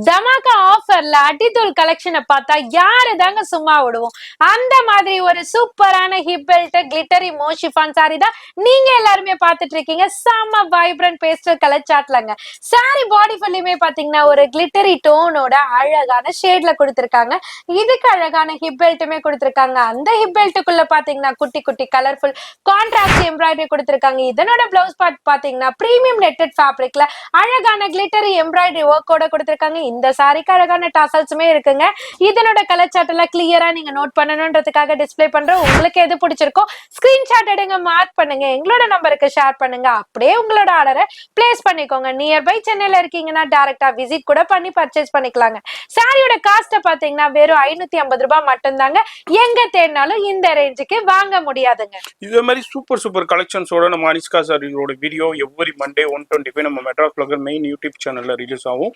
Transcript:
தமாகா ஆஃபர்ல அடித்தூள் கலெக்ஷனை பார்த்தா யாரு தாங்க சும்மா விடுவோம். அந்த மாதிரி ஒரு சூப்பரான ஹிப் பெல்ட் கிளிட்டரி மோஷிஃபான் சாரி தான் நீங்க எல்லாருமே பார்த்துட்டு இருக்கீங்க. செம்ம வைப்ரண்ட் பேஸ்டல் கலர் சாட்லங்க. சாரி பாடி ஃபுல்லுமே பாத்தீங்கன்னா ஒரு கிளிட்டரி டோனோட அழகான ஷேட்ல கொடுத்திருக்காங்க. இதுக்கு அழகான ஹிப் பெல்ட்டுமே கொடுத்திருக்காங்க. அந்த ஹிப் பெல்ட்டுக்குள்ள பாத்தீங்கன்னா குட்டி குட்டி கலர்ஃபுல் கான்ட்ராஸ்ட் எம்ப்ராய்டரி கொடுத்திருக்காங்க. இதனோட பிளவுஸ் பார்ட் பாத்தீங்கன்னா பிரீமியம் நெட்டட் ஃபேப்ரிக்ல அழகான கிளிட்டரி எம்ப்ராய்டரி ஒர்க்கோட கொடுத்திருக்காங்க. இந்த சாரிக்கு அழகான டாசல்ஸுமே இருக்குங்க. இதனோட கலர் சார்ட் எல்லாம் கிளியரா நீங்க நோட் பண்ணணும்ன்றதுக்காக டிஸ்ப்ளே பண்றோம். உங்களுக்கு எது பிடிச்சிருக்கோ ஸ்கிரீன்ஷாட் எடுங்க, மார்க் பண்ணுங்க, எங்களோட நம்பருக்கு ஷேர் பண்ணுங்க. அப்படியே உங்களோட ஆர்டரை பிளேஸ் பண்ணிக்கோங்க. நியர்பை சென்னையில இருக்கீங்கன்னா டைரக்டா விசிட் கூட பண்ணி பர்ச்சேஸ் பண்ணிக்கலாங்க. சாரியோட காஸ்ட் பாத்தீங்கன்னா வெறும் 550 ரூபாய் மட்டும்தாங்க. எங்க தேடினாலும் இந்த ரேஞ்சுக்கு வாங்க முடியாதுங்க. இதே மாதிரி சூப்பர் கலெக்ஷன்ஸோட நம்ம அனிஷ்கா சாரியோட வீடியோ எவ்ரி மண்டே 125 நம்ம மெட்ராஸ் ப்ளாகர் மெயின் யூடியூப் சேனல்ல ரிலீஸ் ஆகும்.